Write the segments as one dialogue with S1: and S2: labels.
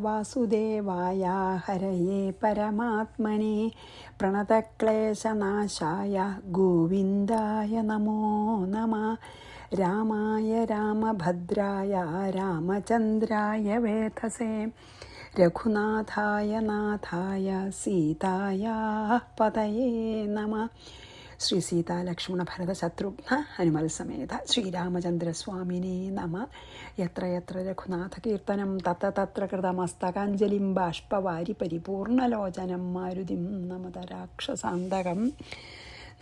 S1: വാസുദേവായ ഹരയേ പരമാത്മനെ പ്രണതക്ലേശനാശായ ഗോവിന്ദായ നമോ നമഃ. രാമായ രാമഭദ്രായ രാമചന്ദ്രായ വേധസേ രഘുനാഥായ നാഥായ സീതായ പതയേ നമഃ. ശ്രീ സീതാ ലക്ഷ്മണ ഭരത ശത്രുഘ്ന ഹനുമൽ സമേത ശ്രീരാമചന്ദ്രസ്വാമിനേ നമ. യത്ര യത്ര രഘുനാഥ കീർത്തനം തത്ര തത്ര കൃതമസ്തകാഞ്ജലിം ബാഷ്പവാരി പരിപൂർണലോചനം മാരുതിം നമത രാക്ഷസാന്തകം.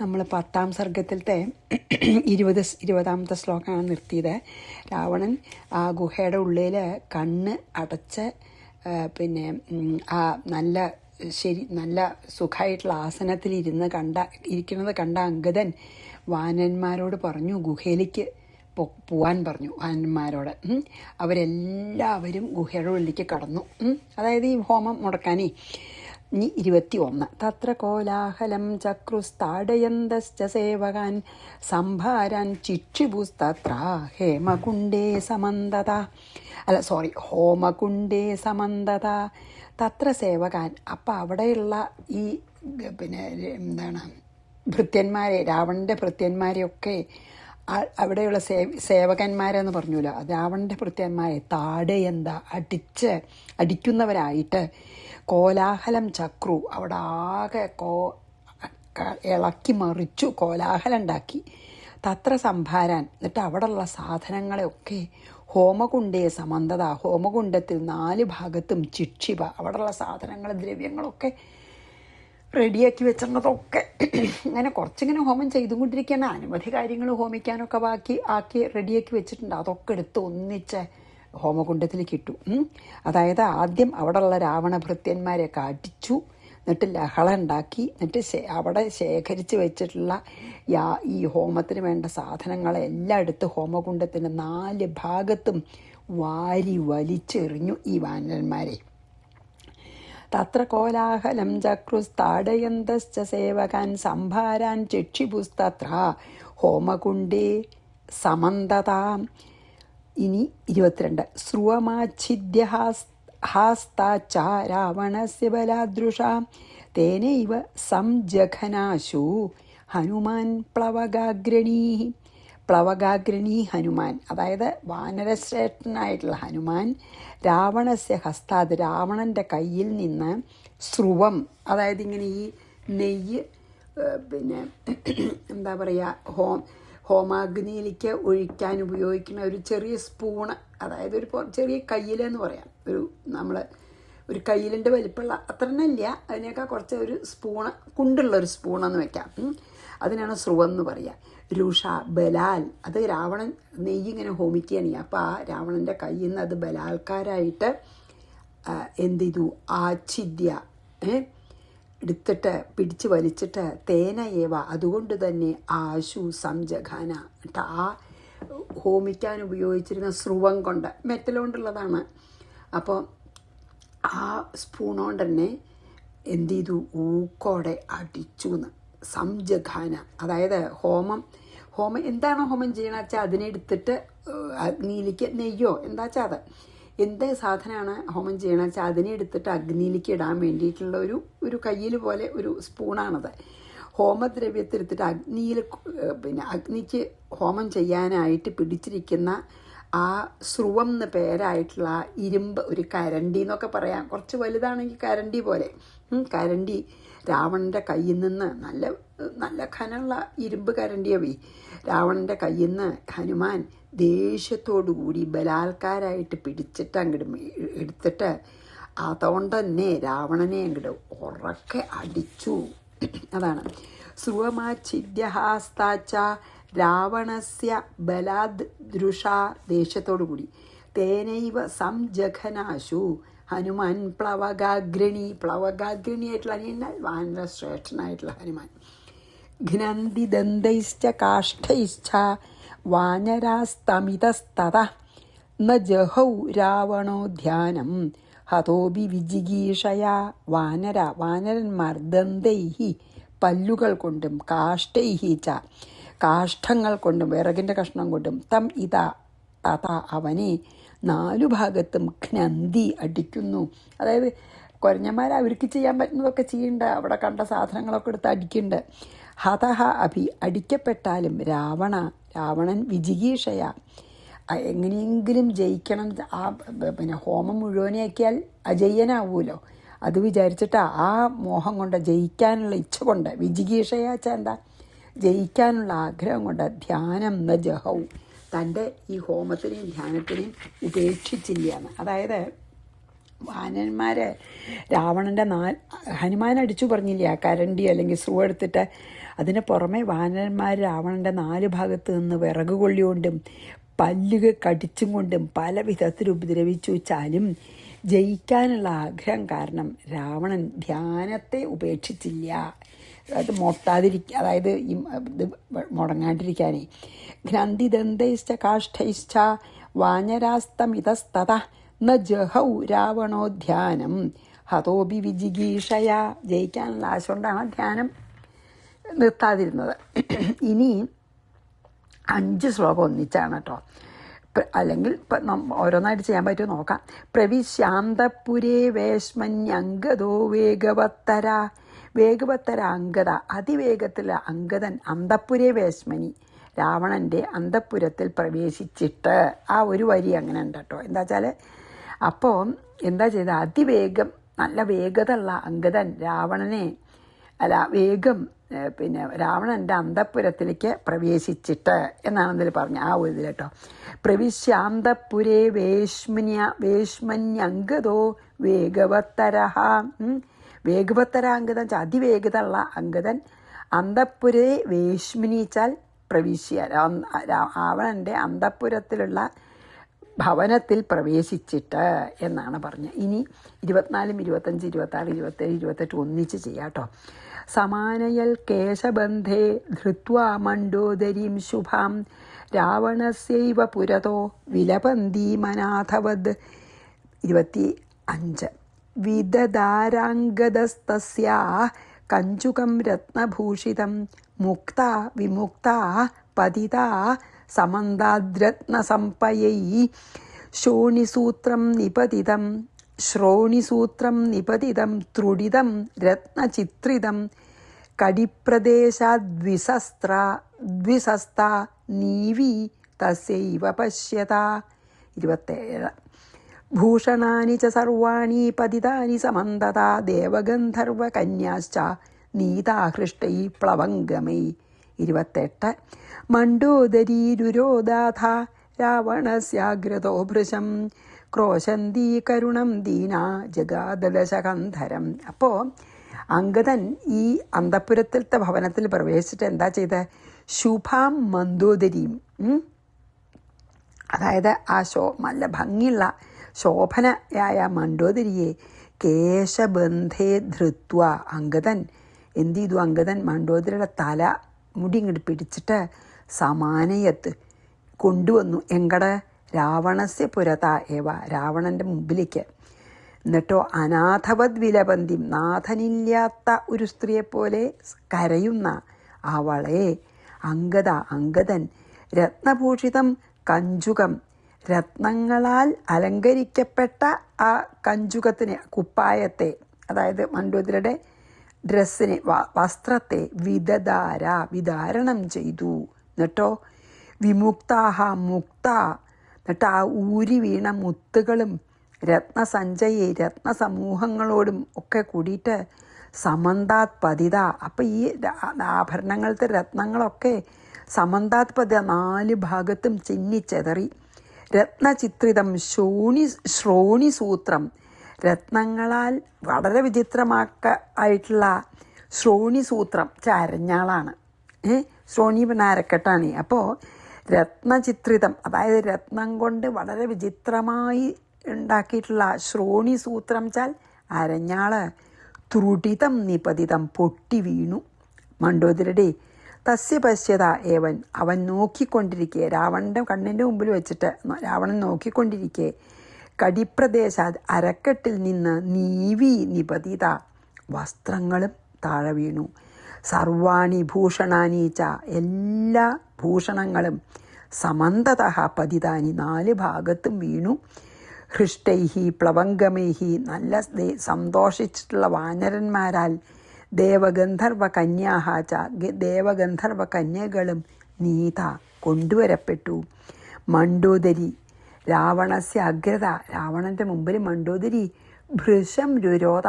S1: നമ്മൾ 10ാം സർഗത്തിലത്തെ 20ാമത്തെ ശ്ലോകമാണ് നിർത്തിയത്. രാവണൻ ആ ഗുഹയുടെ ഉള്ളിൽ കണ്ണ് അടച്ച് ആ നല്ല സുഖമായിട്ടുള്ള ആസനത്തിൽ ഇരിക്കുന്നത് കണ്ട അങ്കദൻ വാനന്മാരോട് പറഞ്ഞു, ഗുഹയിലേക്ക് പോവാൻ പറഞ്ഞു വാനന്മാരോട്. അവരെല്ലാവരും ഗുഹയുടെ ഉള്ളിലേക്ക് കടന്നു. അതായത് ഈ ഹോമം മുടക്കാനേ. 21 തത്ര കോലാഹലം ചക്രുസ്താടയന്തശ്ച സേവകാൻ സംഭാരാൻ ചിക്ഷിഭുസ്തത്ര ഹോമകുണ്ടേ സമന്തത തത്ര സേവകാൻ. അപ്പം അവിടെയുള്ള ഈ ഭൃത്യന്മാരെ, രാവണൻ്റെ ഭൃത്യന്മാരെയൊക്കെ, അവിടെയുള്ള സേവകന്മാരെന്ന് പറഞ്ഞല്ലോ, രാവണൻ്റെ ഭൃത്യന്മാരെ താടയന്ത അടിക്കുന്നവരായിട്ട് കോലാഹലം ചക്രു അവിടെ ആകെ ഇളക്കി മറിച്ചു, കോലാഹലം ഉണ്ടാക്കി. തത്ര സംഭാരാൻ, എന്നിട്ട് അവിടെയുള്ള സാധനങ്ങളെയൊക്കെ ഹോമകുണ്ടേ സമന്തത, ഹോമകുണ്ടത്തിൽ 4 ഭാഗത്തും ചിക്ഷിപ, അവിടെയുള്ള സാധനങ്ങൾ ദ്രവ്യങ്ങളൊക്കെ റെഡിയാക്കി വെച്ചിരുന്നതൊക്കെ ഇങ്ങനെ കുറച്ചിങ്ങനെ ഹോമം ചെയ്തുകൊണ്ടിരിക്കുകയാണ്. അനവധി കാര്യങ്ങൾ ഹോമിക്കാനൊക്കെ ആക്കി റെഡിയാക്കി വെച്ചിട്ടുണ്ട്. അതൊക്കെ എടുത്ത് ഒന്നിച്ച് ഹോമകുണ്ടത്തിലേക്ക് ഇട്ടു. അതായത് ആദ്യം അവിടെയുള്ള രാവണഭൃത്യന്മാരെയൊക്കെ അടിച്ചു, എന്നിട്ട് ലഹള ഉണ്ടാക്കി, എന്നിട്ട് അവിടെ ശേഖരിച്ച് വെച്ചിട്ടുള്ള ഈ ഹോമത്തിന് വേണ്ട സാധനങ്ങളെല്ലാം എടുത്ത് ഹോമകുണ്ടത്തിൻ്റെ 4 ഭാഗത്തും വാരി വലിച്ചെറിഞ്ഞു ഈ വാനരന്മാരെ. തത്ര കോലാഹലം ചക്രുസ്താടയന്തശ്ച സേവകാൻ സംഭാരാൻ ചിക്ഷിഭുസ്തത്ര ഹോമകുണ്ടേ സമന്തതാം. ഇനി 22 സ്രുവമാച്ഛിദ്യഹാസ്താച്ച രാവണസ്യ ബലാദൃശ തേനൈവ സംജഘനാശു ഹനുമാൻ പ്ലവഗാഗ്രണീ ഹനുമാൻ. അതായത് വാനരശ്രേഷ്ഠനായിട്ടുള്ള ഹനുമാൻ രാവണസ്യ ഹസ്താത്, രാവണൻ്റെ കയ്യിൽ നിന്ന് സ്രുവം, അതായത് ഇങ്ങനെ ഈ നെയ്യ് എന്താ പറയുക, ഹോമാഗ്നിയിലേക്ക് ഒഴിക്കാൻ ഉപയോഗിക്കുന്ന ഒരു ചെറിയ സ്പൂണ്, അതായത് ഒരു ചെറിയ കയ്യിലെന്ന് പറയാം, ഒരു കയ്യിലിൻ്റെ വലിപ്പമുള്ള അത്ര തന്നെ ഇല്ല, അതിനേക്കാൾ കുറച്ച് ഒരു സ്പൂണ്, കുണ്ടുള്ളൊരു സ്പൂണെന്ന് വെക്കാം. അതിനാണ് സ്രുവം എന്ന് പറയുക. രുഷ ബലാൽ, അത് രാവണൻ നെയ്യിങ്ങനെ ഹോമിക്കുകയാണ്. അപ്പോൾ ആ രാവണൻ്റെ കയ്യിൽ നിന്ന് അത് ബലാൽക്കാരായിട്ട് എന്ത് ചെയ്തു, ആച്ഛിദ്യ എടുത്തിട്ട് പിടിച്ച് വലിച്ചിട്ട് തേന ഏവ, അതുകൊണ്ട് തന്നെ ആശു സംജഘാന, എന്നിട്ട് ആ ഹോമിക്കാൻ ഉപയോഗിച്ചിരുന്ന സ്രുവം കൊണ്ട്, മെറ്റൽ കൊണ്ടുള്ളതാണ്. അപ്പോൾ ആ സ്പൂൺ കൊണ്ട് തന്നെ എന്ത് ചെയ്തു, ഊക്കോടെ അടിച്ചു എന്ന്. സംജഘാന, അതായത് ഹോമം എന്താണോ ഹോമം ചെയ്യണമെന്ന് വെച്ചാൽ അതിനെടുത്തിട്ട് അഗ്നിയിലേക്ക്, നെയ്യോ എന്താ വെച്ചാൽ അത് എന്ത് സാധനമാണ് ഹോമം ചെയ്യണമെന്ന് വെച്ചാൽ അതിനെ എടുത്തിട്ട് അഗ്നിയിലേക്ക് ഇടാൻ വേണ്ടിയിട്ടുള്ള ഒരു കയ്യിൽ പോലെ ഒരു സ്പൂണാണത്. ഹോമദ്രവ്യത്തിലെടുത്തിട്ട് അഗ്നിക്ക് ഹോമം ചെയ്യാനായിട്ട് പിടിച്ചിരിക്കുന്ന ആ സ്രുവം എന്ന് പേരായിട്ടുള്ള ഇരുമ്പ്, ഒരു കരണ്ടി എന്നൊക്കെ പറയാം, കുറച്ച് വലുതാണെങ്കിൽ കരണ്ടി പോലെ, കരണ്ടി രാവണൻ്റെ കയ്യിൽ നിന്ന് നല്ല ഖനമുള്ള ഇരുമ്പ് കരണ്ടിയവേ രാവണൻ്റെ കയ്യിൽ നിന്ന് ഹനുമാൻ ദേഷ്യത്തോടുകൂടി ബലാൽക്കാരായിട്ട് പിടിച്ചിട്ട് അങ്ങോട്ട് എടുത്തിട്ട് അതുകൊണ്ട് തന്നെ രാവണനെ അങ്ങോട്ട് ഉറക്കെ അടിച്ചു. അതാണ് സ്രുവമാച്ഛിദ്യഹാസ്താച്ച രാവണസ്യ ബലാദൃഷ, ദേഷ്യത്തോടുകൂടി. തേനൈവ സംജഘനാശു ഹനുമാൻ പ്ലവഗാഗ്രണി ആയിട്ടുള്ള വാനര ശ്രേഷ്ഠനായിട്ടുള്ള ഹനുമാൻ. ഘ്നന്തി ദന്തൈശ്ച കാഷ്ഠൈശ്ച വാനരാസ്തമിതസ്തത ന ജഹൗ രാവണോ ധ്യാനം ഹതോബി വിജിഗീഷയാ. വാനരന്മാർ ദന്തൈഹി പല്ലുകൾ കൊണ്ടും കാഷ്ഠൈഹി ച കാഷ്ഠങ്ങൾ കൊണ്ടും വിറകിൻ്റെ കഷ്ണം കൊണ്ടും തം ഇതാ തഥ അവനെ നാലു ഭാഗത്തും ഘ്നന്തി അടിക്കുന്നു. അതായത് കുരങ്ങന്മാർ അവർക്ക് ചെയ്യാൻ പറ്റുന്നതൊക്കെ ചെയ്യുന്നുണ്ട്, അവിടെ കണ്ട സാധനങ്ങളൊക്കെ എടുത്ത് അടിക്കുന്നുണ്ട്. ഹതഹ അഭി അടിക്കപ്പെട്ടാലും രാവണൻ വിജിഗീഷയ എങ്ങനെയെങ്കിലും ജയിക്കണം, ആ പിന്നെ ഹോമം മുഴുവനാക്കിയാൽ അജയ്യനാവുമല്ലോ, അത് വിചാരിച്ചിട്ട് ആ മോഹം കൊണ്ട്, ജയിക്കാനുള്ള ഇച്ഛ കൊണ്ട്, വിജിഗീഷയാച്ച എന്താ, ജയിക്കാനുള്ള ആഗ്രഹം കൊണ്ട് ധ്യാനം ന ജഹവും തൻ്റെ ഈ ഹോമത്തിനെയും ധ്യാനത്തിനെയും ഉപേക്ഷിച്ചില്ലയാണ്. അതായത് വാനന്മാർ രാവണൻ്റെ ഹനുമാൻ അടിച്ചു പറഞ്ഞില്ല ആ കരണ്ടി അല്ലെങ്കിൽ സ്രൂ എടുത്തിട്ട്. അതിന് പുറമെ വാനന്മാർ രാവണൻ്റെ 4 ഭാഗത്ത് നിന്ന് വിറക് കൊള്ളിക്കൊണ്ടും പല്ലുകൾ കടിച്ചും കൊണ്ടും പല വിധത്തിൽ ഉപദ്രവിച്ചു വെച്ചാലും ജയിക്കാനുള്ള ആഗ്രഹം കാരണം രാവണൻ ധ്യാനത്തെ ഉപേക്ഷിച്ചില്ല. അത് അതായത് ഈ ഇത് മുടങ്ങാണ്ടിരിക്കാനേ. ഗ്രന്ഥിദന്തൈശ്ച കാഷ്ഠൈശ്ച വാനരാസ്തമിതസ്തത ന ജഹൗ രാവണോധ്യാനം ഹതോപി വിജിഗീഷയ. ജയിക്കാനുള്ള ആശ കൊണ്ടാണ് ധ്യാനം നിർത്താതിരുന്നത്. ഇനി 5 ശ്ലോകം ഒന്നിച്ചാണ് കേട്ടോ, അല്ലെങ്കിൽ ഓരോന്നായിട്ട് ചെയ്യാൻ പറ്റുമോ നോക്കാം. പ്രവിശ്യാന്തപുരേ വേശ്മന്യംഗതോ വേഗവത്തര അംഗത, അതിവേഗത്തിൽ അംഗതൻ അന്തപുരേ വേശ്മനി രാവണൻ്റെ അന്തപുരത്തിൽ പ്രവേശിച്ചിട്ട്. ആ ഒരു വരി അങ്ങനെ ഉണ്ട് കേട്ടോ. എന്താ വെച്ചാൽ അപ്പോൾ എന്താ ചെയ്ത, അതിവേഗം നല്ല വേഗത ഉള്ള അംഗതൻ വേഗം പിന്നെ രാവണൻ്റെ അന്തപുരത്തിലേക്ക് പ്രവേശിച്ചിട്ട് എന്നാണ് ഇതിൽ പറഞ്ഞത്. ആ ഒരു ഇതിൽ കേട്ടോ, പ്രവിശ്യാന്തപുരേ വേശ്മന്യംഗതോ വേഗവത്തരാംഗതൻ വെച്ചാൽ അതിവേഗത ഉള്ള അംഗതൻ അന്തപുരേ വേശ്മിനിച്ചാൽ പ്രവിശ്യ രാവണൻ്റെ അന്തപുരത്തിലുള്ള ഭവനത്തിൽ പ്രവേശിച്ചിട്ട് എന്നാണ് പറഞ്ഞത്. ഇനി 24, 25, 26, 27, 28 ഒന്നിച്ച് ചെയ്യാം കേട്ടോ. സമാനയൽ കേശബന്ധേ ധൃത്വാ മണ്ഡോദരീം ശുഭാം രാവണസ്യൈവ പുരതോ വിലപന്തീമനാഥവദ്. 25 വിദദാരാംഗദസ്തസ്യാ കഞ്ചുകം രത്നഭൂഷിതം മുക്താ വിമുക്താ പതിതാ സമന്താദ്രത്നസമ്പയൈ ശ്രോണിസൂത്രം നിപതിതം ത്രുടിതം രത്നചിത്രിതം കടിപ്രദേശദ്വിസസ്ത നീവി തസ്യൈവ പശ്യത. 27 ഭൂഷണാനി ച സർവാണി പതിതാനി സമന്തതാ ദേവഗന്ധർവകന്യാശ്ച നീതാഹൃഷ്ടൈ പ്ലവംഗമൈ. 28 മണ്ഡോദരീരുരോദാഥ രാവണസ്യാഗ്രതോ ഭൃശം ക്രോശന്തി കരുണം ദീന ജഗാദശകന്ധരം. അപ്പോൾ അംഗദൻ ഈ അന്തപുരത്തിലത്തെ ഭവനത്തിൽ പ്രവേശിച്ചിട്ട് എന്താ ചെയ്ത്, ശുഭാം മന്ദോദരീം, അതായത് ആ നല്ല ഭംഗിയുള്ള ശോഭനയായ മണ്ഡോദരിയെ കേശബന്ധേ ധൃത്വ അംഗദൻ എന്ത് ചെയ്തു, അംഗദൻ മണ്ഡോദരിയുടെ തല മുടി ഇങ്ങോട്ട് പിടിച്ചിട്ട് സമാനയത്ത് കൊണ്ടുവന്നു. എങ്കടെ രാവണസ്യ പുരത ഏവ രാവണൻ്റെ മുമ്പിലേക്ക്. എന്നിട്ടോ അനാഥവത് വിലപന്തിം നാഥനില്ലാത്ത ഒരു സ്ത്രീയെപ്പോലെ കരയുന്ന അവളെ അംഗദൻ രത്നഭൂഷിതം കഞ്ചുകം രത്നങ്ങളാൽ അലങ്കരിക്കപ്പെട്ട ആ കഞ്ചുകത്തിനെ കുപ്പായത്തെ, അതായത് മണ്ഡോദരിയുടെ ഡ്രസ്സിനെ വസ്ത്രത്തെ വിധാരണം ചെയ്തു. എന്നിട്ടോ വിമുക്താഹ എന്നിട്ട് ആ ഊരി വീണ മുത്തുകളും രത്നസഞ്ചയെ രത്നസമൂഹങ്ങളോടും ഒക്കെ കൂടിയിട്ട് സമന്താത് പതിത. അപ്പം ഈ ആഭരണങ്ങളത്തെ രത്നങ്ങളൊക്കെ സമന്താത് പതിത 4 ഭാഗത്തും ചിന്നിച്ചെതറി. രത്നചിത്രിതം ശ്രോണിസൂത്രം രത്നങ്ങളാൽ വളരെ ആയിട്ടുള്ള ശ്രോണിസൂത്രം അരഞ്ഞാളാണ്. ശ്രോണി പിന്നെ അരക്കെട്ടാണ്. അപ്പോൾ രത്നചിത്രിതം, അതായത് രത്നം കൊണ്ട് വളരെ വിചിത്രമായി ഉണ്ടാക്കിയിട്ടുള്ള ശ്രോണിസൂത്രം വെച്ചാൽ അരഞ്ഞാള് ത്രുടിതം നിപതിതം പൊട്ടി വീണു മണ്ഡോദരിയുടെ. തസ്യ പശ്യത ഏവൻ അവൻ നോക്കിക്കൊണ്ടിരിക്കെ, രാവണൻ്റെ കണ്ണിൻ്റെ മുമ്പിൽ വെച്ചിട്ട് രാവണൻ നോക്കിക്കൊണ്ടിരിക്കെ കടിപ്രദേശ അരക്കെട്ടിൽ നിന്ന് നീവി നിപതിത വസ്ത്രങ്ങളും താഴെ വീണു. സർവാണി ഭൂഷണാനീച്ച എല്ലാ ഭൂഷണങ്ങളും സമന്തതഃ പതിതാനി 4 ഭാഗത്തും വീണു. ഹൃഷ്ടൈഹി പ്ലവംഗമൈഹി നല്ല സന്തോഷിച്ചിട്ടുള്ള വാനരന്മാരാൽ ദേവഗന്ധർവ കന്യാഹ ദേവഗന്ധർവ കന്യകളും നീത കൊണ്ടുവരപ്പെട്ടു. മണ്ഡോദരി രാവണസ്യ അഗ്രത രാവണൻ്റെ മുമ്പിൽ മണ്ഡോദരി ഭൃശം രുരോധ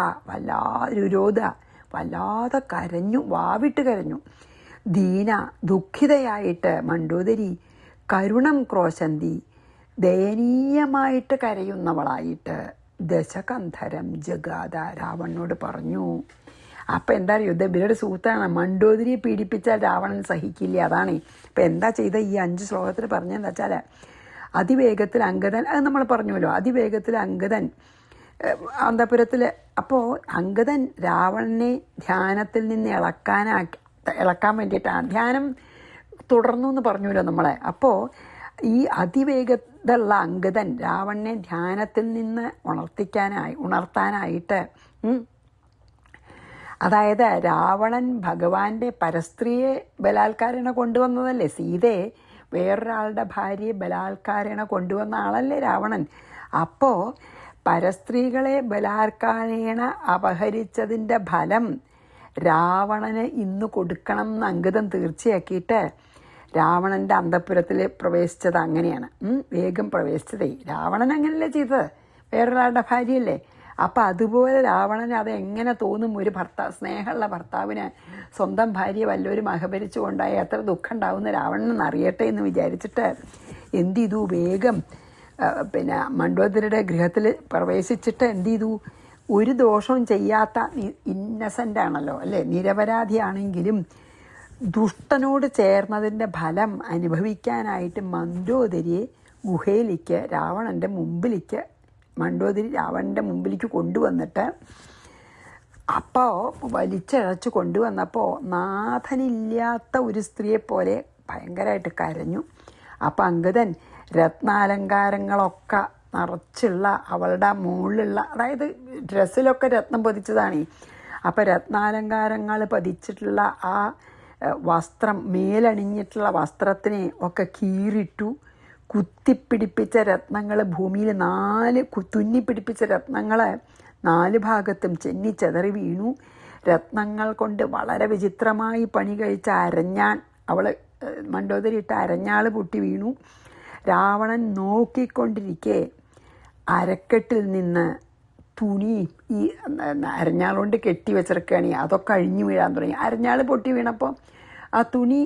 S1: വല്ലാതെ കരഞ്ഞു, വാവിട്ട് കരഞ്ഞു. ദീന ദുഃഖിതയായിട്ട് മണ്ഡോദരി കരുണം ക്രോശന്തി ദയനീയമായിട്ട് കരയുന്നവളായിട്ട് ദശകന്ധരം ജഗാത രാവണനോട് പറഞ്ഞു. അപ്പം എന്താ അറിയോ, ഇത് ഇവരുടെ സുഹൃത്താണ്. മണ്ഡോദരിയെ പീഡിപ്പിച്ചാൽ രാവണൻ സഹിക്കില്ല. അതാണ് ഇപ്പം എന്താ ചെയ്ത ഈ 5 ശ്ലോകത്തിൽ പറഞ്ഞതെന്ന് വെച്ചാൽ അതിവേഗത്തിൽ അങ്കദൻ, അത് നമ്മൾ പറഞ്ഞുവല്ലോ, അതിവേഗത്തിൽ അങ്കദൻ അന്തപുരത്തിൽ. അപ്പോൾ അങ്കദൻ രാവണനെ ധ്യാനത്തിൽ നിന്ന് ഇളക്കാൻ വേണ്ടിയിട്ടാണ് ധ്യാനം തുടർന്നു എന്ന് പറഞ്ഞുവല്ലോ നമ്മളെ. അപ്പോൾ ഈ അതിവേഗതയുള്ള അങ്കദൻ രാവണനെ ധ്യാനത്തിൽ നിന്ന് ഉണർത്താനായിട്ട് അതായത് രാവണൻ ഭഗവാന്റെ പരസ്ത്രീയെ ബലാത്കാരേണ കൊണ്ടുവന്നതല്ലേ, സീതയെ വേറൊരാളുടെ ഭാര്യയെ ബലാത്കാരേണ കൊണ്ടുവന്ന ആളല്ലേ രാവണൻ. അപ്പോൾ പരസ്ത്രീകളെ ബലാത്കാരേണ അപഹരിച്ചതിൻ്റെ ഫലം രാവണന് ഇന്ന് കൊടുക്കണം എന്ന് അങ്കദൻ തീർച്ചയാക്കിയിട്ട് രാവണൻ്റെ അന്തഃപുരത്തിൽ പ്രവേശിച്ചത് അങ്ങനെയാണ്. വേഗം പ്രവേശിച്ചതേ. രാവണൻ അങ്ങനെയല്ലേ ചെയ്തത്, വേറൊരാളുടെ ഭാര്യയല്ലേ. അപ്പം അതുപോലെ രാവണന് അത് എങ്ങനെ തോന്നും, ഒരു സ്നേഹമുള്ള ഭർത്താവിന് സ്വന്തം ഭാര്യയെ വല്ലവരും അപഹരിച്ചു കൊണ്ടായി എത്ര ദുഃഖം ഉണ്ടാവുന്ന രാവണൻ അറിയട്ടെ എന്ന് വിചാരിച്ചിട്ട് എന്ത് ചെയ്തു, വേഗം മണ്ഡോദരിയുടെ ഗൃഹത്തിൽ പ്രവേശിച്ചിട്ട് എന്ത് ചെയ്തു, ഒരു ദോഷവും ചെയ്യാത്ത ഇന്നസെൻ്റ് ആണല്ലോ അല്ലേ, നിരപരാധിയാണെങ്കിലും ദുഷ്ടനോട് ചേർന്നതിൻ്റെ ഫലം അനുഭവിക്കാനായിട്ട് മണ്ഡോദരിയെ ഗുഹയിലേക്ക് മണ്ഡോദരി രാവണൻ്റെ മുമ്പിലേക്ക് കൊണ്ടുവന്നിട്ട് അപ്പോൾ വലിച്ചഴച്ച് കൊണ്ടുവന്നപ്പോൾ നാഥനില്ലാത്ത ഒരു സ്ത്രീയെപ്പോലെ ഭയങ്കരമായിട്ട് കരഞ്ഞു. അപ്പം അങ്കദൻ രത്നാലങ്കാരങ്ങളൊക്കെ നിറച്ചുള്ള അവളുടെ മുകളിലുള്ള, അതായത് ഡ്രസ്സിലൊക്കെ രത്നം പതിച്ചതാണ്. അപ്പം രത്നാലങ്കാരങ്ങൾ പതിച്ചിട്ടുള്ള ആ വസ്ത്രം, മേലണിഞ്ഞിട്ടുള്ള വസ്ത്രത്തിനെ ഒക്കെ കീറിട്ടു. കുത്തിപ്പിടിപ്പിച്ച രത്നങ്ങൾ ഭൂമിയിൽ തുന്നിപ്പിടിപ്പിച്ച രത്നങ്ങൾ 4 ഭാഗത്തും ചെന്നിച്ചെതറി വീണു. രത്നങ്ങൾ കൊണ്ട് വളരെ വിചിത്രമായി പണി കഴിച്ച മണ്ഡോദരി ഇട്ട അരഞ്ഞാൾ പൊട്ടി വീണു. രാവണൻ നോക്കിക്കൊണ്ടിരിക്കെ അരക്കെട്ടിൽ നിന്ന് തുണി, ഈ അരഞ്ഞാളുകൊണ്ട് കെട്ടി വെച്ചിരിക്കുകയാണ്, അതൊക്കെ അഴിഞ്ഞു വീഴാൻ തുടങ്ങി. അരഞ്ഞാൾ പൊട്ടി വീണപ്പോൾ ആ തുണി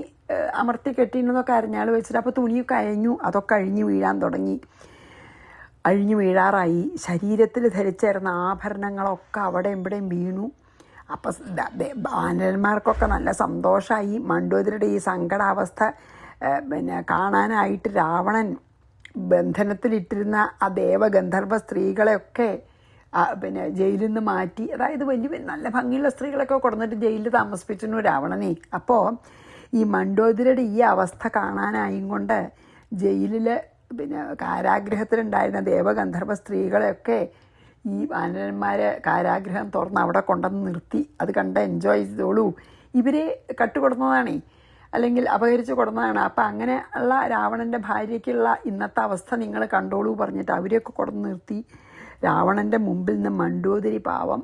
S1: അമർത്തി കെട്ടിയിരുന്നതൊക്കെ അരഞ്ഞാൾ വെച്ചിട്ട് അപ്പോൾ തുണിയൊക്കെ അതൊക്കെ അഴിഞ്ഞു വീഴാൻ തുടങ്ങി. അഴിഞ്ഞു വീഴാറായി. ശരീരത്തിൽ ധരിച്ചിരുന്ന ആഭരണങ്ങളൊക്കെ അവിടെ ഇവിടെയും വീണു. അപ്പം വാനരന്മാർക്കൊക്കെ നല്ല സന്തോഷമായി. മണ്ഡോദരിയുടെ ഈ സങ്കടാവസ്ഥ കാണാനായിട്ട് രാവണൻ ബന്ധനത്തിലിട്ടിരുന്ന ആ ദേവഗന്ധർവ സ്ത്രീകളെയൊക്കെ ജയിലിൽ നിന്ന് മാറ്റി, അതായത് വലിയ നല്ല ഭംഗിയുള്ള സ്ത്രീകളൊക്കെ കൊടുന്നിട്ട് ജയിലിൽ താമസിപ്പിച്ചിരുന്നു രാവണനെ. അപ്പോൾ ഈ മണ്ഡോദരിയുടെ ഈ അവസ്ഥ കാണാനായും കൊണ്ട് ജയിലിൽ കാരാഗ്രഹത്തിലുണ്ടായിരുന്ന ദേവഗന്ധർവ സ്ത്രീകളെയൊക്കെ ഈ വാനരന്മാരെ കാരാഗ്രഹം തുറന്ന് അവിടെ കൊണ്ടുവന്ന് നിർത്തി. അത് കണ്ട് എൻജോയ് ചെയ്തോളൂ, ഇവരെ കട്ടുകൊടുന്നതാണേ, അല്ലെങ്കിൽ അപഹരിച്ച് കൊടുന്നതാണ്. അപ്പം അങ്ങനെ ഉള്ള രാവണൻ്റെ ഭാര്യയ്ക്കുള്ള ഇന്നത്തെ അവസ്ഥ നിങ്ങൾ കണ്ടോളൂ പറഞ്ഞിട്ട് അവരെയൊക്കെ കൊണ്ടുവന്ന് നിർത്തി. രാവണൻ്റെ മുമ്പിൽ നിന്ന് മണ്ഡോദരി പാവം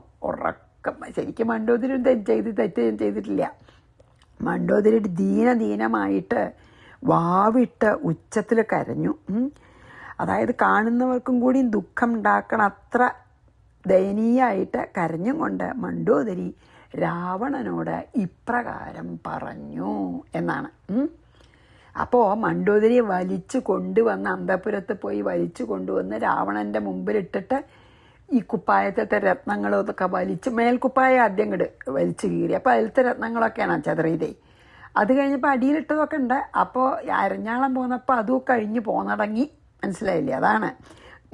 S1: ശരിക്കും മണ്ഡോദരി തെറ്റ് ചെയ്തിട്ടില്ല. മണ്ഡോദരി ദീനമായിട്ട് വാവിട്ട് ഉച്ചത്തിൽ കരഞ്ഞു. അതായത് കാണുന്നവർക്കും കൂടി ദുഃഖം ഉണ്ടാക്കണ അത്ര ദയനീയമായിട്ട് കരഞ്ഞും കൊണ്ട് മണ്ഡോദരി രാവണനോട് ഇപ്രകാരം പറഞ്ഞു എന്നാണ്. അപ്പോൾ മണ്ഡോദരിയെ വലിച്ചു കൊണ്ടുവന്ന് അന്തപുരത്ത് പോയി വലിച്ചു കൊണ്ടുവന്ന് രാവണൻ്റെ മുമ്പിലിട്ടിട്ട് ഈ കുപ്പായത്തെ രത്നങ്ങളും ഇതൊക്കെ മേൽക്കുപ്പായ ആദ്യം വലിച്ചു കീറി. അപ്പോൾ അതിലത്തെ രത്നങ്ങളൊക്കെയാണ് ചെതറിയതേ. അത് കഴിഞ്ഞപ്പോൾ അടിയിലിട്ടതൊക്കെ ഉണ്ട്. അപ്പോൾ അരഞ്ഞാളം പോന്നപ്പോൾ അതും കഴിഞ്ഞ് പോന്നടങ്ങി, മനസ്സിലായില്ലേ? അതാണ്.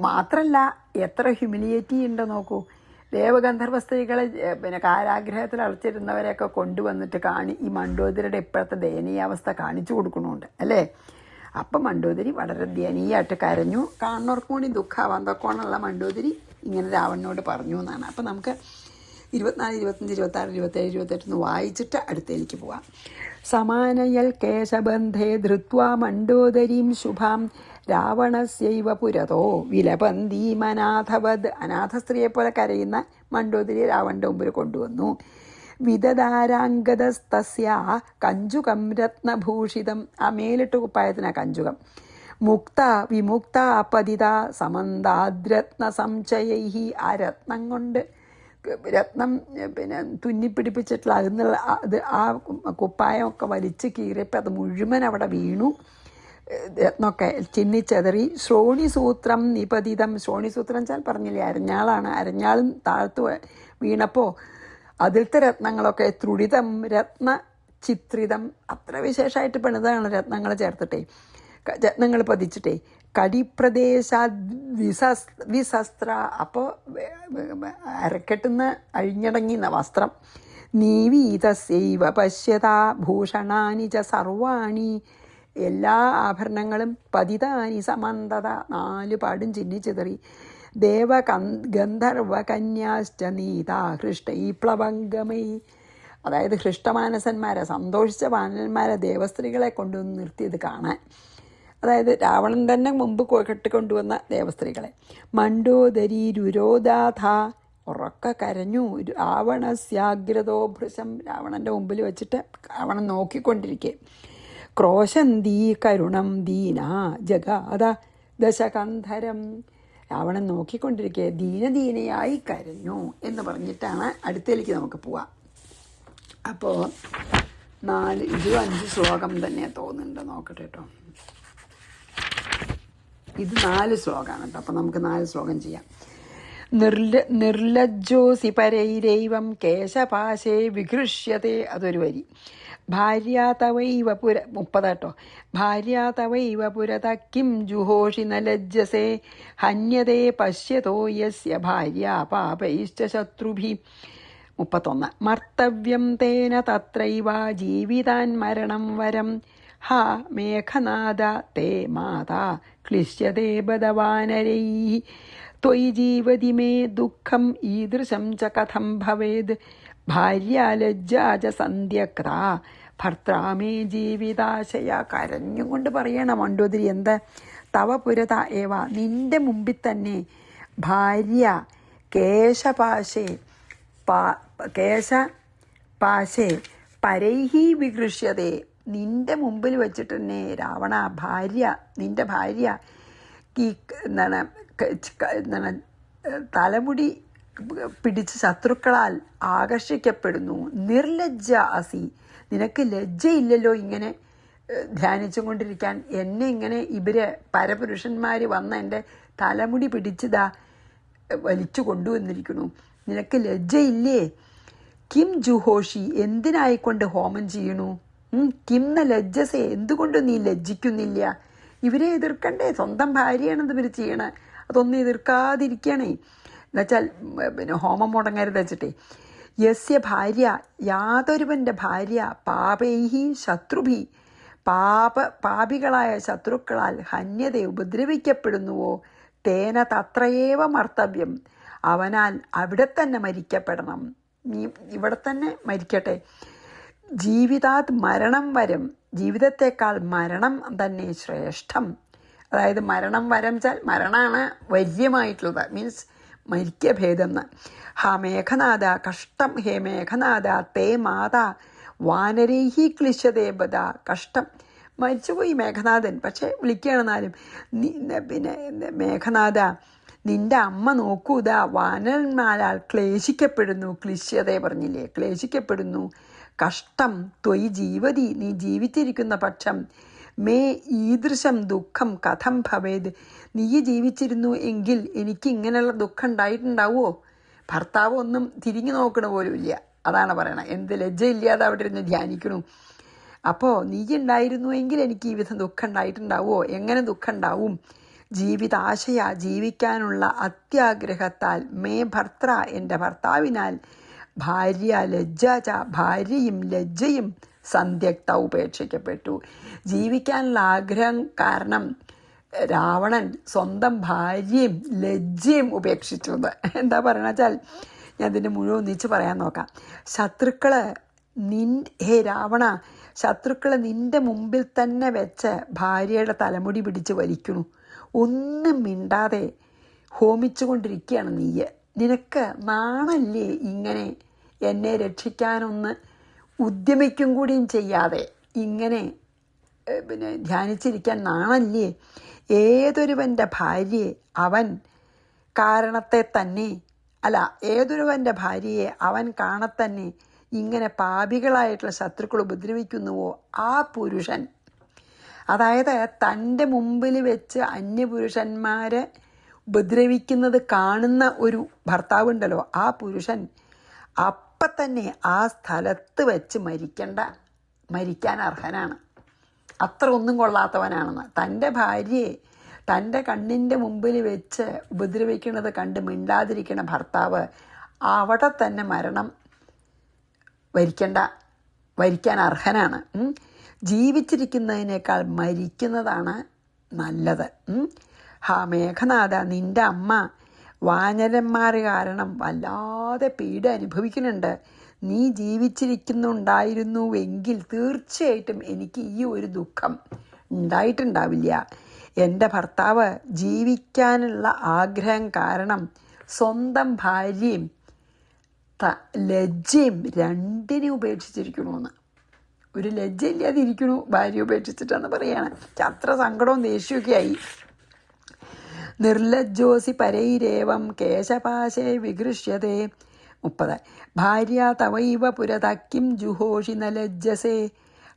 S1: മാത്രമല്ല എത്ര ഹ്യൂമിലിയേറ്റ് ചെയ്യുന്നുണ്ടോ നോക്കൂ. ദേവഗന്ധർവ സ്ത്രീകളെ കാരാഗ്രഹത്തിൽ അടച്ചിരുന്നവരെയൊക്കെ കൊണ്ടുവന്നിട്ട് ഈ മണ്ഡോദരിയുടെ ഇപ്പോഴത്തെ ദയനീയാവസ്ഥ കാണിച്ചു കൊടുക്കണമുണ്ട് അല്ലേ. അപ്പം മണ്ഡോദരി വളരെ ദയനീയമായിട്ട് കരഞ്ഞു. കാണുന്നവർക്കും കൂടി ദുഃഖാവാൻ തൊക്കോണുള്ള മണ്ഡോദരി ഇങ്ങനെ രാവണനോട് പറഞ്ഞു എന്നാണ്. അപ്പം നമുക്ക് 24, 25, 26, 27, 28 വായിച്ചിട്ട് അടുത്തേക്ക് പോവാം. സമാനയൽ കേശബന്ധേ ധൃത്വാ മണ്ഡോദരീം ശുഭാം രാവണസ്യൈവ പുരതോ വിലപന്തീമനാഥവത്. അനാഥ സ്ത്രീയെ പോലെ കരയുന്ന മണ്ഡോദരി രാവണന്റെ മുമ്പിൽ കൊണ്ടുവന്നു. വിദധാരാംഗതസ്തസ്യ കഞ്ചുകം രത്നഭൂഷിതം. ആ മേലിട്ട് കുപ്പായത്തിന് കഞ്ചുകം. മുക്ത വിമുക്ത പതിത സമന്താദ്രത്ന സംശയൈഹി. ആ രത്നം കൊണ്ട് രത്നം പിന്നെ തുന്നിപ്പിടിപ്പിച്ചിട്ടുള്ള അതിന്നുള്ള അത് ആ കുപ്പായമൊക്കെ വലിച്ച് കീറിയപ്പോൾ അത് മുഴുവൻ അവിടെ വീണു. രത്നമൊക്കെ ചിന്നിച്ചെതറി. ശ്രോണിസൂത്രം നിപതിതം. ശ്രോണിസൂത്രം വെച്ചാൽ പറഞ്ഞില്ലേ, അരഞ്ഞാളാണ്. അരഞ്ഞാളും താഴ്ത്തു വീണപ്പോൾ അതിലത്തെ രത്നങ്ങളൊക്കെ ത്രുടിതം രത്ന ചിത്രിതം. അത്ര വിശേഷമായിട്ട് പണിതാണ് രത്നങ്ങൾ ചേർത്തിട്ടേ, രത്നങ്ങൾ പതിച്ചിട്ടേ. കടിപ്രദേശ വിശസ്ത്ര. അപ്പോൾ അരക്കെട്ടുന്ന അഴിഞ്ഞടങ്ങിന്ന വസ്ത്രം. നീവീതസ്യൈവ പശ്യത ഭൂഷണാനി ച സർവാണി. എല്ലാ ആഭരണങ്ങളും പതിതാനി സമന്തത. 4 പാടും ചിന്നിച്ചിതറി. ഗന്ധർവ കന്യാശ്ച നീത ഹൃഷ്ടൈപ്ലവംഗമൈ. അതായത് ഹൃഷ്ടമാനസന്മാരെ, സന്തോഷിച്ച വാനന്മാരെ, ദേവസ്ത്രീകളെ കൊണ്ടുവന്ന് നിർത്തിയത് കാണാൻ. അതായത് രാവണൻ തന്നെ മുമ്പ് കെട്ടിക്കൊണ്ടുവന്ന ദേവസ്ത്രീകളെ. മണ്ഡോദരീരുരോധാഥ. ഉറക്ക കരഞ്ഞു. രാവണസ്യാഗ്രതോ ഭൃശം. രാവണൻ്റെ മുമ്പിൽ വെച്ചിട്ട് രാവണൻ നോക്കിക്കൊണ്ടിരിക്കെ. ക്രോശന്തീ കരുണം ദീന ജഗാത ദശകന്ധരം. രാവണൻ നോക്കിക്കൊണ്ടിരിക്കെ ദീനദീനയായി കരഞ്ഞു എന്ന് പറഞ്ഞിട്ടാണ് അടുത്തേക്ക് നമുക്ക് പോവാം. അപ്പോൾ 5 ശ്ലോകം തന്നെ തോന്നുന്നുണ്ട്. നോക്കട്ടെ കേട്ടോ. ഇത് 4 ശ്ലോകമാണ് കേട്ടോ. അപ്പോൾ നമുക്ക് 4 ശ്ലോകം ചെയ്യാം. നിർലജ്ജോസി പരൈരൈവം കേശപാശേ വിഘൃഷ്യത്തെ. അതൊരു വരി. ഭാര്യാതവൈവ 30 കേട്ടോ. ഭാര്യാതവൈവ പുരത കിം ജുഹോഷി ന ലജ്ജസേ ഹന്യതേ പശ്യതോ യസ്യ ഭാര്യ പാപൈശ്ച ശത്രുഭി. 31. മർത്തവ്യം തേന തത്രൈവ ജീവിതാൻ മരണം വരം ഹാ മേഘനാദ തേ മാതാ ക്ലിശ്യതേ ബദവാനരൈഃ ത്വയി ജീവതി മേ ദുഃഖം ഈദൃശം ച കഥം ഭവേദ് ഭാര്യാലജ്ജാ ച സന്ധ്യക്ത ഭർത്താമേ ജീവിതാശയ. കരഞ്ഞുകൊണ്ട് പറയണം മണ്ഡോദരി. എന്താ? തവ പുരത ഏവ. നിന്റെ മുമ്പിൽ തന്നെ ഭാര്യ കേശപാശേ കേശപാശേ പരൈഹി വികൃഷ്യതേ. നിന്റെ മുമ്പിൽ വെച്ചിട്ട് തന്നെ രാവണ ഭാര്യ, നിന്റെ ഭാര്യ ഈ എന്താണ് തലമുടി പിടിച്ച് ശത്രുക്കളാൽ ആകർഷിക്കപ്പെടുന്നു. നിർലജ്ജ അസി. നിനക്ക് ലജ്ജയില്ലല്ലോ ഇങ്ങനെ ധ്യാനിച്ചും കൊണ്ടിരിക്കാൻ. എന്നെ ഇങ്ങനെ ഇവര് പരപുരുഷന്മാർ വന്ന് എൻ്റെ തലമുടി പിടിച്ചതാ വലിച്ചു കൊണ്ടുവന്നിരിക്കുന്നു. നിനക്ക് ലജ്ജയില്ലേ? കിം ജുഹോഷി. എന്തിനായിക്കൊണ്ട് ഹോമം ചെയ്യണു? കിംന ലജ്ജസേ. എന്തുകൊണ്ട് നീ ലജ്ജിക്കുന്നില്ല? ഇവരെ എതിർക്കണ്ടേ? സ്വന്തം ഭാര്യയാണെന്ന് ഇവർ ചെയ്യണേ. അതൊന്നും എതിർക്കാതിരിക്കണേ. എന്നുവെച്ചാൽ പിന്നെ ഹോമം മുടങ്ങരുത് വെച്ചിട്ടേ. യസ്യ ഭാര്യ. യാതൊരുവൻ്റെ ഭാര്യ പാപൈഹി ശത്രുഭി. പാപികളായ ശത്രുക്കളാൽ ഹന്യത ഉപദ്രവിക്കപ്പെടുന്നുവോ തേന തത്രയേവ മർത്തവ്യം. അവനാൽ അവിടെ തന്നെ മരിക്കപ്പെടണം. നീ ഇവിടെ തന്നെ മരിക്കട്ടെ. ജീവിതാത് മരണം വരം. ജീവിതത്തെക്കാൾ മരണം തന്നെ ശ്രേഷ്ഠം. അതായത് മരണം വരം വെച്ചാൽ മരണമാണ് വര്യമായിട്ടുള്ളത്. മീൻസ് മരിക്ക ഭേദം എന്ന്. ഹാ മേഘനാഥ കഷ്ടം. ഹേ മേഘനാഥ തേ മാതാ വാനരൈഹി ക്ലിശതേബത. കഷ്ടം. മരിച്ചുപോയി മേഘനാഥൻ. പക്ഷെ വിളിക്കുകയാണെന്നാലും പിന്നെ മേഘനാഥ നിന്റെ അമ്മ നോക്കൂതാ വാനരന്മാരാൽ ക്ലേശിക്കപ്പെടുന്നു. ക്ലിശ്യതയെ പറഞ്ഞില്ലേ, ക്ലേശിക്കപ്പെടുന്നു. കഷ്ടം. ത്വയി ജീവതി. നീ ജീവിച്ചിരിക്കുന്ന പക്ഷം മേ ഈദൃശം ദുഃഖം കഥം ഭവേത്. നീ ജീവിച്ചിരുന്നു എങ്കിൽ എനിക്ക് ഇങ്ങനെയുള്ള ദുഃഖം ഉണ്ടായിട്ടുണ്ടാവുമോ? ഭർത്താവ് ഒന്നും തിരിഞ്ഞു നോക്കണ പോലും ഇല്ല. അതാണ് പറയണത്. എന്ത് ലജ്ജയില്ലാതെ അവിടെ ഇരുന്ന് ധ്യാനിക്കണു. അപ്പോൾ നീ ഉണ്ടായിരുന്നു എങ്കിൽ എനിക്ക് ഈ വിധം ദുഃഖം ഉണ്ടായിട്ടുണ്ടാവുമോ? എങ്ങനെ ദുഃഖം ഉണ്ടാവും? ജീവിതാശയ. ജീവിക്കാനുള്ള അത്യാഗ്രഹത്താൽ മേ ഭർത്ര. എൻ്റെ ഭർത്താവിനാൽ ഭാര്യ ലജ്ജാച. ഭാര്യയും ലജ്ജയും സന്ധ്യക്ത ഉപേക്ഷിക്കപ്പെട്ടു. ജീവിക്കാനുള്ള ആഗ്രഹം കാരണം രാവണൻ സ്വന്തം ഭാര്യയും ലജ്ജയും ഉപേക്ഷിച്ചു. എന്താ പറയണ വെച്ചാൽ ഞാൻ അതിൻ്റെ മുഴുവൻ ഒന്നിച്ച് പറയാൻ നോക്കാം. ശത്രുക്കൾ ഹേ രാവണ, ശത്രുക്കൾ നിൻ്റെ മുമ്പിൽ തന്നെ വെച്ച് ഭാര്യയുടെ തലമുടി പിടിച്ച് വലിക്കണു. ഒന്നും മിണ്ടാതെ ഹോമിച്ചുകൊണ്ടിരിക്കുകയാണ് നീ. നിനക്ക് നാണല്ലേ ഇങ്ങനെ എന്നെ രക്ഷിക്കാനൊന്ന് ഉദ്യമിക്കും കൂടിയും ചെയ്യാതെ ഇങ്ങനെ ധ്യാനിച്ചിരിക്കാൻ നാണല്ലേ? ഏതൊരുവൻ്റെ ഭാര്യയെ അവൻ കാരണത്തെ തന്നെ ഏതൊരുവൻ്റെ ഭാര്യയെ അവൻ കാണത്തന്നെ ഇങ്ങനെ പാപികളായിട്ടുള്ള ശത്രുക്കൾ ഉപദ്രവിക്കുന്നുവോ ആ പുരുഷൻ, അതായത് തൻ്റെ മുമ്പിൽ വെച്ച് അന്യപുരുഷന്മാരെ ഉപദ്രവിക്കുന്നത് കാണുന്ന ഒരു ഭർത്താവുണ്ടല്ലോ, ആ പുരുഷൻ അപ്പം തന്നെ ആ സ്ഥലത്ത് വെച്ച് മരിക്കാൻ അർഹനാണ്. അത്ര ഒന്നും കൊള്ളാത്തവനാണെന്ന്. തൻ്റെ ഭാര്യയെ തൻ്റെ കണ്ണിൻ്റെ മുമ്പിൽ വെച്ച് ഉപദ്രവിക്കുന്നത് കണ്ട് മിണ്ടാതിരിക്കുന്ന ഭർത്താവ് അവിടെ തന്നെ മരണം വരിക്കാൻ അർഹനാണ്. ജീവിച്ചിരിക്കുന്നതിനേക്കാൾ മരിക്കുന്നതാണ് നല്ലത്. മേഘനാഥ, നിൻ്റെ അമ്മ വാനരന്മാർ കാരണം വല്ലാതെ പീഡ അനുഭവിക്കുന്നുണ്ട്. നീ ജീവിച്ചിരിക്കുന്നുണ്ടായിരുന്നുവെങ്കിൽ തീർച്ചയായിട്ടും എനിക്ക് ഈ ഒരു ദുഃഖം ഉണ്ടായിട്ടുണ്ടാവില്ല. എൻ്റെ ഭർത്താവ് ജീവിക്കാനുള്ള ആഗ്രഹം കാരണം സ്വന്തം ഭാര്യയും ലജ്ജയും രണ്ടിനെ ഉപേക്ഷിച്ചിരിക്കണമെന്ന്. ഒരു ലജ്ജയില്ലാതെ ഇരിക്കണു ഭാര്യ ഉപേക്ഷിച്ചിട്ടെന്ന് പറയുകയാണ്. അത്ര സങ്കടവും ദേഷ്യമൊക്കെ ആയി. നിർലജ്ജോസി പരൈരേവം കേശപാശേ വിഗൃഷ്യതേ. 30. ഭാര്യ തവൈവ പുരതക്കിം ജുഹോഷി ന ലജ്ജസേ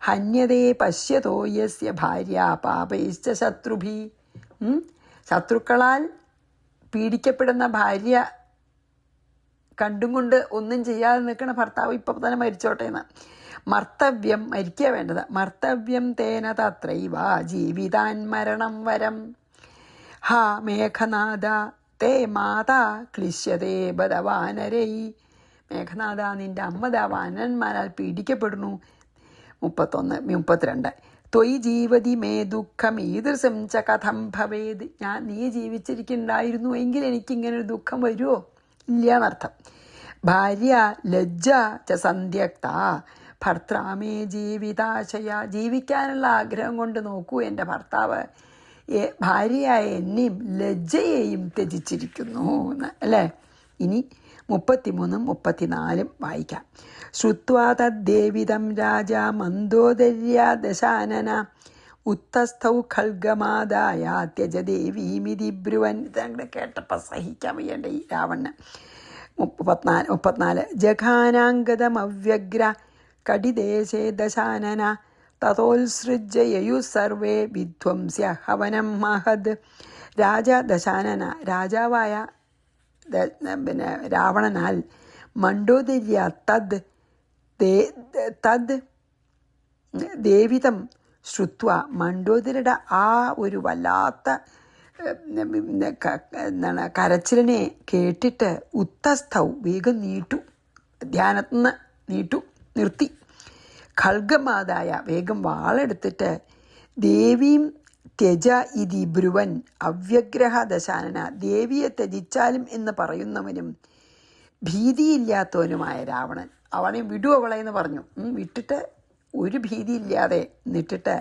S1: ഹന്യതേ പശ്യതോ യസ്യ ഭാര്യ പാപൈശ്ച ശത്രുഭി. ശത്രുക്കളാൽ പീഡിക്കപ്പെടുന്ന ഭാര്യ കണ്ടും കൊണ്ട് ഒന്നും ചെയ്യാതെ നിൽക്കുന്ന ഭർത്താവ് ഇപ്പം തന്നെ മരിച്ചോട്ടെ എന്ന്. മർത്തവ്യം, മരിക്കുക വേണ്ടത്. മർത്തവ്യം തേന തത്രൈവ ജീവിതാൻ മരണം വരം. ഹാ മേഘനാഥ തേ മാതാ ക്ലിശ്യതേ ബദവാനരൈ. മേഘനാഥ, നിൻ്റെ അമ്മ വാനന്മാരാൽ പീഡിക്കപ്പെടുന്നു. 32. ത്വയി ജീവതി മേ ദുഃഖം ഈദൃശം ച കഥം ഭവേത്. നീ ജീവിച്ചിരിക്കുന്നുണ്ടായിരുന്നു എങ്കിൽ എനിക്കിങ്ങനൊരു ദുഃഖം വരുമോ? ഇല്ല എന്നർത്ഥം. ഭാര്യ ലജ്ജ ച സന്ധ്യക്ത ഭർത്താമേ ജീവിതാശയ. ജീവിക്കാനുള്ള ആഗ്രഹം കൊണ്ട് നോക്കൂ, എൻ്റെ ഭർത്താവ് ഭാര്യയായ എന്നെയും ലജ്ജയെയും ത്യജിച്ചിരിക്കുന്നു എന്ന് അല്ലേ. ഇനി 33 34 വായിക്കാം. ശ്രുത്വാ തദ്ദേവിതം രാജ മന്ദോദര്യ ദശാനന ഉത്തസ്ഥൗ ഖൽഗമാദായ ത്യജദേവീമിതി ബ്രുവൻ. ഇതങ്ങനെ കേട്ടപ്പോൾ സഹിക്കാൻ വയ്യേണ്ട ഈ രാവണന്. 34 ജഘാനാംഗതമവ്യഗ്ര കടിദേശേ ദശാനന തതോത്സൃജ്യ യയു സർവേ വിധ്വംസ്യ ഹവനം മഹദ്. ദശാനന രാജാവായ രാവണനാൽ മണ്ഡോദര്യ തദ് ദേവിതം ശ്രുത്വ. മണ്ഡോദരിയുടെ ആ ഒരു വല്ലാത്ത കരച്ചിലിനെ കേട്ടിട്ട് ഉത്തസ്ഥൗ വേഗം ധ്യാനത്തിന് നിർത്തി. ഖൽഗമാതായ വേഗം വാളെടുത്തിട്ട് ദേവീം ത്യജ ഇതി ബ്രുവൻ അവ്യഗ്രഹ ദശാനന. ദേവിയെ ത്യജിച്ചാലും എന്ന് പറയുന്നവനും ഭീതിയില്ലാത്തവനുമായ രാവണൻ അവളെ വിടൂ അവളെ എന്ന് പറഞ്ഞു. വിട്ടിട്ട് ഒരു ഭീതിയില്ലാതെ നിട്ടിട്ട്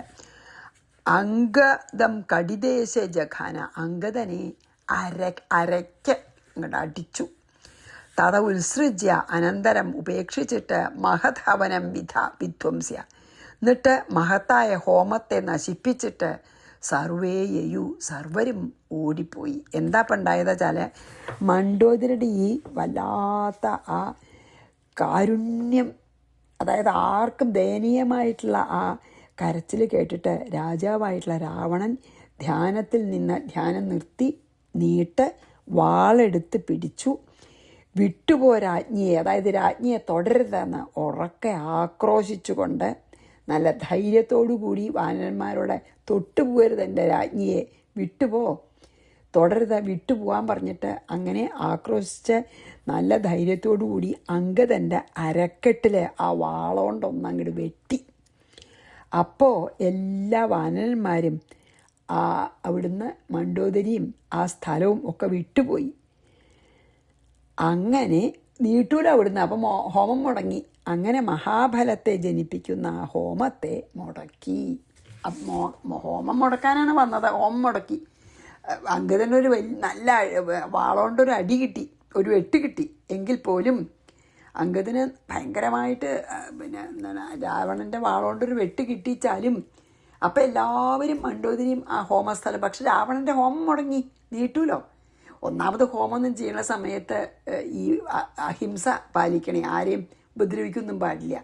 S1: അംഗദം കടിദേശ ജഖാന. അംഗദനെ അരയ്ക്ക് അങ്ങോട്ട് അടിച്ചു. തത ഉത്സൃജ്യ അനന്തരം ഉപേക്ഷിച്ചിട്ട് മഹത് ഹവനം വിധ്വംസ്യ. എന്നിട്ട് മഹത്തായ ഹോമത്തെ നശിപ്പിച്ചിട്ട് സർവേയു സർവരും ഓടിപ്പോയി. എന്താ പണ്ടായത് വെച്ചാൽ മണ്ഡോദരിയുടെ ഈ വല്ലാത്ത ആ കാരുണ്യം, അതായത് ആർക്കും ദയനീയമായിട്ടുള്ള ആ കരച്ചിൽ കേട്ടിട്ട് രാജാവായിട്ടുള്ള രാവണൻ ധ്യാനം നീട്ട് വാളെടുത്ത് പിടിച്ചു. വിട്ടുപോ രാജ്ഞിയെ, അതായത് രാജ്ഞിയെ തുടരുതെന്ന് ഉറക്കെ ആക്രോശിച്ചുകൊണ്ട് നല്ല ധൈര്യത്തോടു കൂടി വാനരന്മാരോടെ തൊട്ടുപോകരുത്, എൻ്റെ രാജ്ഞിയെ തുടരുത്, വിട്ടുപോകാൻ പറഞ്ഞിട്ട് അങ്ങനെ ആക്രോശിച്ച് നല്ല ധൈര്യത്തോടു കൂടി അംഗദൻ്റെ അരക്കെട്ടിൽ ആ വാളോണ്ടൊന്നങ്ങോട്ട് വെട്ടി. അപ്പോൾ എല്ലാ വാനരന്മാരും അവിടുന്ന് മണ്ഡോദരിയും ആ സ്ഥലവും ഒക്കെ വിട്ടുപോയി. അങ്ങനെ നീട്ടൂല അവിടുന്ന്. അപ്പം ഹോമം മുടങ്ങി. അങ്ങനെ മഹാഫലത്തെ ജനിപ്പിക്കുന്ന ആ ഹോമത്തെ മുടക്കി. ഹോമം മുടക്കാനാണ് വന്നത്, ഹോമം മുടക്കി. അങ്കദനൊരു നല്ല വാളോണ്ടൊരു അടി കിട്ടി, ഒരു വെട്ട് കിട്ടി. എങ്കിൽ പോലും അങ്കദന് ഭയങ്കരമായിട്ട് പിന്നെ എന്താണ് രാവണൻ്റെ വാളോണ്ടൊരു വെട്ട് കിട്ടിച്ചാലും അപ്പം എല്ലാവരും മണ്ഡോദരിയും ആ ഹോമസ്ഥലം. പക്ഷെ രാവണൻ്റെ ഹോമം മുടങ്ങി, നീട്ടൂലോ. ഒന്നാമത് ഹോമമൊന്നും ചെയ്യുന്ന സമയത്ത് ഈ അഹിംസ പാലിക്കണേ, ആരെയും ഉപദ്രവിക്കൊന്നും പാടില്ല.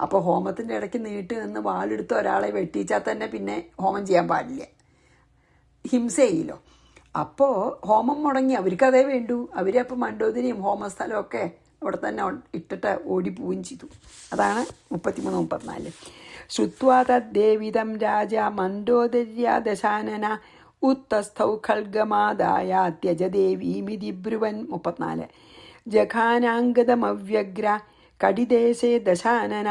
S1: അപ്പോൾ ഹോമത്തിൻ്റെ ഇടയ്ക്ക് നീട്ട് നിന്ന് വാളെടുത്ത് ഒരാളെ വെട്ടിച്ചാൽ തന്നെ പിന്നെ ഹോമം ചെയ്യാൻ പാടില്ല, ഹിംസ ചെയ്യില്ലോ. അപ്പോൾ ഹോമം മുടങ്ങി, അവർക്കതേ വേണ്ടൂ. അവരപ്പോൾ മണ്ഡോദരിയും ഹോമസ്ഥലമൊക്കെ അവിടെ തന്നെ ഇട്ടിട്ട് ഓടിപ്പോവുകയും ചെയ്തു. അതാണ് 33-34. ശ്രുത്വാ തദ്ദേവിധം രാജ മണ്ഡോദര്യാ ദശാനന ഉത്തസ്ഥൗ ഖൽഗമാദായ ത്യജദേവീമിതി ബ്രുവൻ. 34. ജഘാനാംഗതമവ്യഗ്ര കടിദേശേ ദശാനന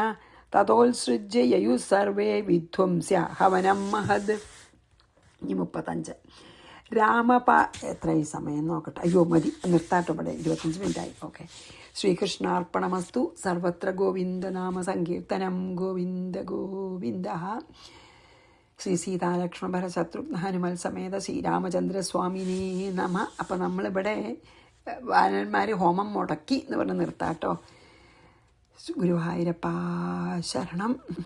S1: തതോത്സൃജ്യ യയു സർവേ വിധ്വംസ്യ ഹവനം മഹദ്. 35. എത്രയും സമയം നോക്കട്ടെ, അയ്യോ മതി, നിർത്താട്ടോ, ഇവിടെ 25 മിനിറ്റായി. ഓക്കെ. ശ്രീകൃഷ്ണാർപ്പണമസ്തു. സർവത്ര ഗോവിന്ദനാമ സങ്കീർത്തനം. ഗോവിന്ദ ഗോവിന്ദ. ശ്രീ സീതാലക്ഷ്മണ ശത്രുഘ്ന ഹനുമൽ സമേത ശ്രീരാമചന്ദ്രസ്വാമിനേ നമ. അപ്പം നമ്മളിവിടെ വാനന്മാർ ഹോമം മുടക്കി എന്ന് പറഞ്ഞ് നിർത്താട്ടോ. ഗുരുവായൂരപ്പ ശരണം.